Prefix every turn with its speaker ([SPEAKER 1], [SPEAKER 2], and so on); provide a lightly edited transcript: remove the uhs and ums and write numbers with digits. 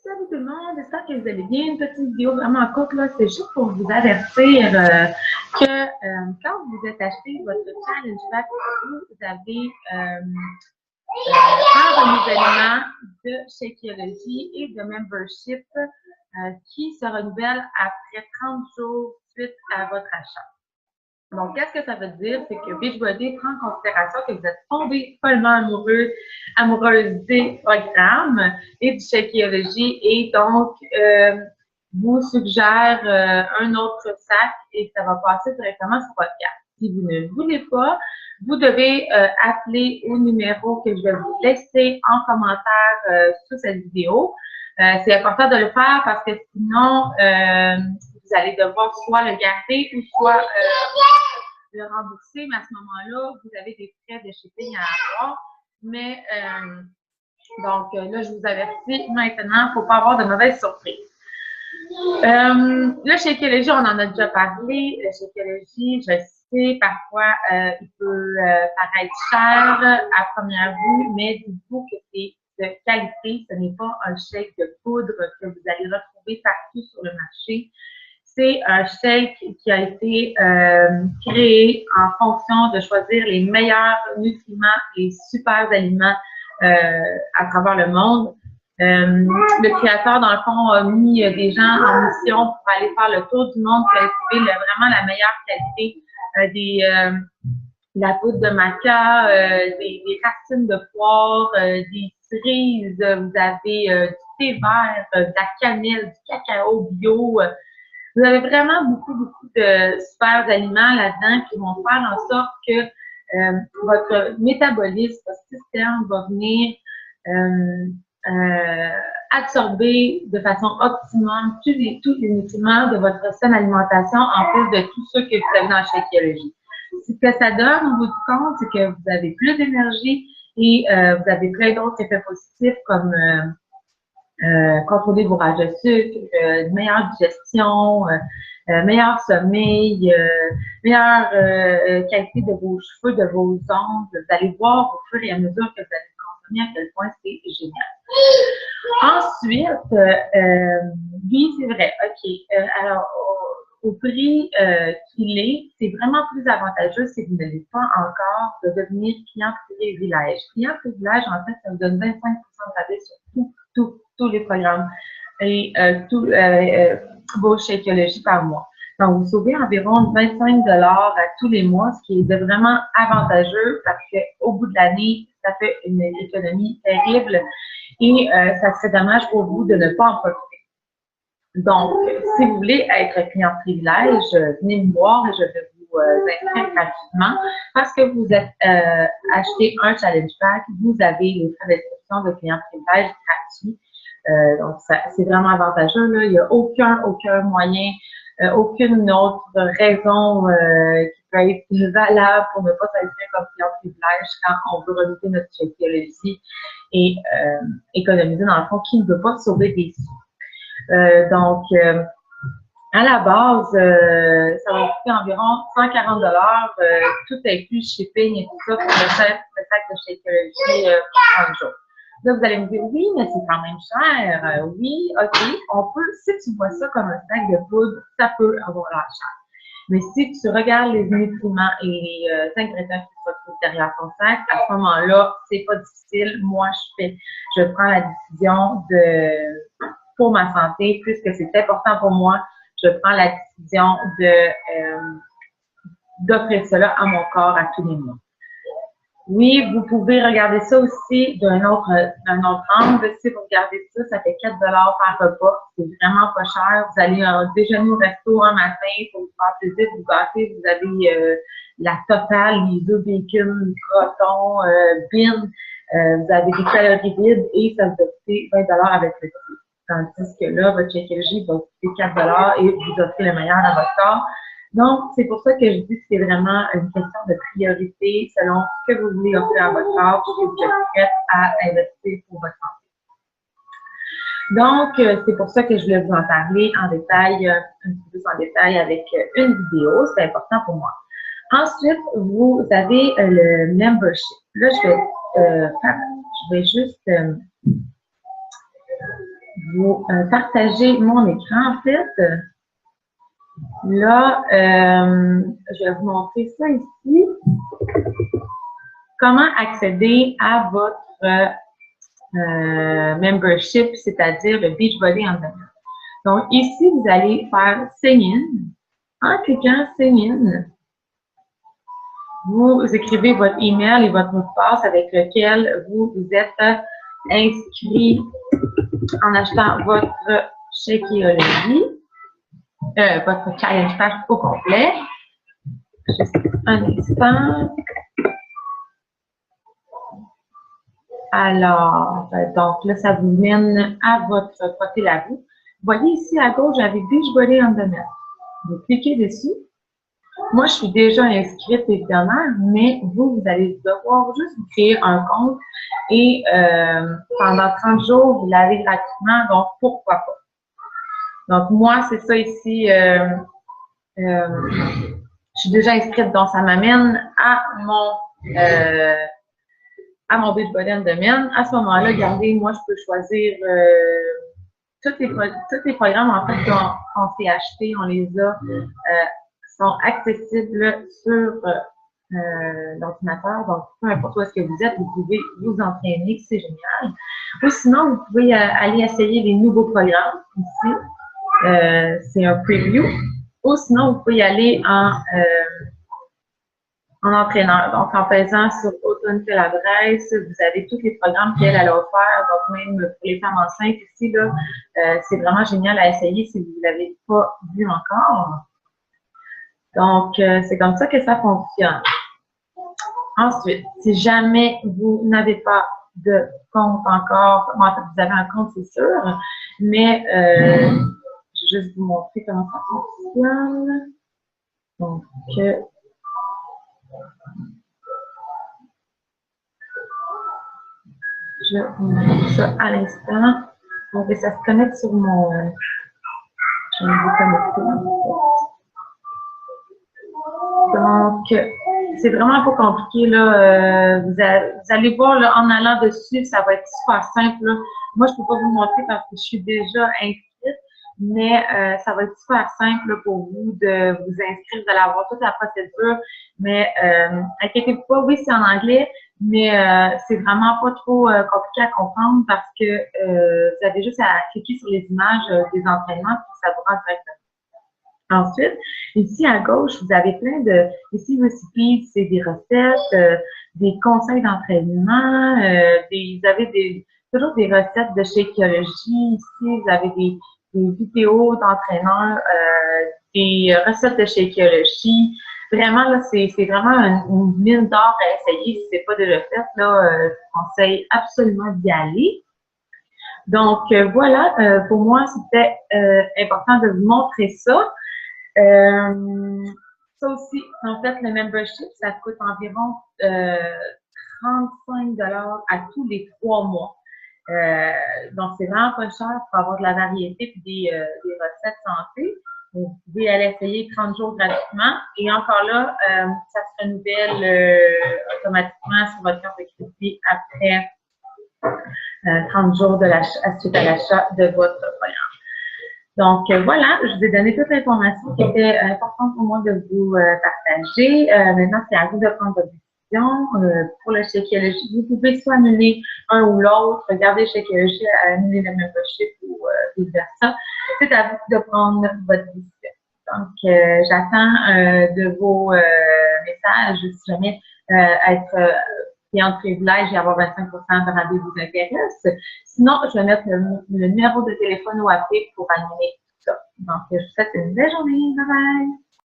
[SPEAKER 1] Salut tout le monde, j'espère que vous allez bien. Une petite vidéo vraiment courte, là, c'est juste pour vous avertir que quand vous êtes acheté votre challenge pack, vous avez un renouvellement de Shakeology et de membership qui se renouvelle après 30 jours suite à votre achat. Donc, qu'est-ce que ça veut dire? C'est que Beachbody prend en considération que vous êtes tombé follement amoureuse des programmes et du Shakeology et donc vous suggère un autre sac et ça va passer directement sur votre carte. Si vous ne voulez pas, vous devez appeler au numéro que je vais vous laisser en commentaire sous cette vidéo. C'est important de le faire parce que sinon, vous allez devoir soit le garder ou soit le rembourser, mais à ce moment-là, vous avez des frais de shipping à avoir. Mais donc là, je vous avertis maintenant, il ne faut pas avoir de mauvaises surprises. Le Shakeology, on en a déjà parlé. Le Shakeology, je sais, parfois, il peut paraître cher à première vue, mais dites-vous que c'est de qualité. Ce n'est pas un shake de poudre que vous allez retrouver partout sur le marché. C'est un shake qui a été créé en fonction de choisir les meilleurs nutriments, les super aliments à travers le monde. Le créateur, dans le fond, a mis des gens en mission pour aller faire le tour du monde pour aller trouver vraiment la meilleure qualité de la poudre de maca, des racines de poire, des cerises, vous avez du thé vert, de la cannelle, du cacao bio. Vous avez vraiment beaucoup de super aliments là-dedans qui vont faire en sorte que votre métabolisme, votre système va venir absorber de façon optimum tous les nutriments de votre saine alimentation en plus de tout ce que vous avez dans la Shakeology. Ce que ça donne au bout du compte, c'est que vous avez plus d'énergie et vous avez plein d'autres effets positifs comme contrôler vos rages de sucre, meilleure digestion, meilleur sommeil, meilleure qualité de vos cheveux, de vos ongles. Vous allez voir au fur et à mesure que vous allez consommer à quel point c'est génial. Ensuite, oui, c'est vrai. OK. Alors, au prix qu'il est, c'est vraiment plus avantageux si vous n'avez pas encore de devenir client privilège. Client privilège, en fait, ça vous donne 25% de rabais sur tous les programmes et tous vos Shakeology par mois. Donc, vous sauvez environ 25 $ à tous les mois, ce qui est vraiment avantageux parce qu'au bout de l'année, ça fait une économie terrible et ça serait dommage pour vous de ne pas en profiter. Donc, si vous voulez être client privilège, venez me voir et je vais vous inscrire gratuitement parce que vous êtes acheté un challenge pack, vous avez les frais d'inscription de client privilège gratuits. Donc, c'est vraiment avantageux. Là. Il n'y a aucun moyen, aucune autre raison qui peut être valable pour ne pas s'inscrire comme client privilège quand on veut renouveler notre Shakeology et économiser dans le fond, qui ne veut pas sauver des sous. Donc, à la base, ça va coûter environ 140 $, tout inclus shipping et tout ça pour le sac de Shakeology pour 30 jours. Là, vous allez me dire, oui, mais c'est quand même cher. Oui, OK, on peut, si tu vois ça comme un sac de poudre, ça peut avoir l'air cher. Mais si tu regardes les nutriments et les ingrédients qui se retrouvent derrière ton sac, à ce moment-là, c'est pas difficile. Moi, je prends la décision pour ma santé, puisque c'est important pour moi, je prends la décision d'offrir cela à mon corps à tous les mois. Oui, vous pouvez regarder ça aussi d'un autre angle. Si vous regardez ça, ça fait 4 $ par repas. C'est vraiment pas cher. Vous allez déjeuner au resto un matin pour vous faire plaisir, vous gâter. Vous avez la totale, les œufs, bacon, croton, beans. Vous avez des calories vides et ça vous a coûté 20 $ avec le prix. Tandis que là, votre Shakeology va vous coûter 4 $ et vous offrez le meilleur à votre corps. Donc, c'est pour ça que je dis que c'est vraiment une question de priorité selon ce que vous voulez offrir à votre corps et que vous êtes prête à investir pour votre santé. Donc, c'est pour ça que je voulais vous en parler en détail, un petit peu plus en détail avec une vidéo. C'est important pour moi. Ensuite, vous avez le membership. Là, je vais juste vous partager mon écran, en fait. Là, je vais vous montrer ça ici. Comment accéder à votre membership, c'est-à-dire le Beachbody on Demand. Donc, ici, vous allez faire Sign In. En cliquant Sign In, vous écrivez votre email et votre mot de passe avec lequel vous vous êtes inscrit en achetant votre Shakeology, votre Challenge Pack au complet. Juste un instant. Alors, donc là, ça vous mène à votre profil à vous. Vous voyez ici à gauche, j'avais Beachbody on Demand. Vous cliquez dessus. Moi, je suis déjà inscrite, évidemment, mais vous allez devoir juste vous créer un compte et pendant 30 jours, vous l'avez gratuitement, donc pourquoi pas. Donc, moi, c'est ça ici. Je suis déjà inscrite, donc ça m'amène à mon Beachbody on Demand. À ce moment-là, regardez, moi, je peux choisir tous les programmes, en fait, qu'on s'est achetés, on les a, sont accessibles sur l'ordinateur. Donc, peu importe où est-ce que vous êtes, vous pouvez vous entraîner, c'est génial. Ou sinon, vous pouvez aller essayer les nouveaux programmes ici. C'est un preview. Ou sinon, vous pouvez y aller en entraîneur. Donc, en faisant sur Automne fait l'adresse, vous avez tous les programmes qu'elle a offert. Donc, même pour les femmes enceintes ici, là, c'est vraiment génial à essayer si vous ne l'avez pas vu encore. Donc, c'est comme ça que ça fonctionne. Ensuite, si jamais vous n'avez pas de compte encore, en fait, vous avez un compte, c'est sûr, mais je vais juste vous montrer comment ça fonctionne. Donc, je vous montre ça à l'instant. Donc, ça se connecte sur mon... je vais vous connecter. Donc, c'est vraiment pas compliqué, là. Vous allez voir, là, en allant dessus, ça va être super simple, là. Moi, je ne peux pas vous montrer parce que je suis déjà inscrite, mais ça va être super simple là, pour vous de vous inscrire. Vous allez avoir toute la procédure, mais inquiétez-vous pas, oui, c'est en anglais, mais c'est vraiment pas trop compliqué à comprendre parce que vous avez juste à cliquer sur les images des entraînements puis ça vous rend directement. Ensuite, ici à gauche, vous avez plein de... Ici, recipes, c'est des recettes, des conseils d'entraînement, vous avez toujours des recettes de Shakeology. Ici, vous avez des vidéos d'entraîneurs, des recettes de Shakeology. Vraiment, là, c'est vraiment une mine d'or à essayer. Si ce n'est pas déjà fait, là, je vous conseille absolument d'y aller. Donc, voilà, pour moi, c'était important de vous montrer ça. Ça aussi, en fait, le membership, ça coûte environ 35 $ à tous les 3 mois. Donc, c'est vraiment pas cher pour avoir de la variété et des recettes santé. Vous pouvez aller essayer 30 jours gratuitement. Et encore là, ça se renouvelle automatiquement sur votre carte de crédit après 30 jours suite à l'achat de votre programme. Donc, voilà, je vous ai donné toute l'information qui était importante pour moi de vous partager. Maintenant, c'est à vous de prendre votre décision. Pour le Shakeology, vous pouvez soit annuler un ou l'autre, garder Shakeology, annuler le membership ou vice-versa. C'est à vous de prendre votre décision. Donc, j'attends de vos messages si jamais être client de privilège et avoir 25 de rabais vous intéresse. Sinon, je vais mettre le numéro de téléphone ou appel pour animer tout ça. Donc, je vous souhaite une belle journée. Bye bye!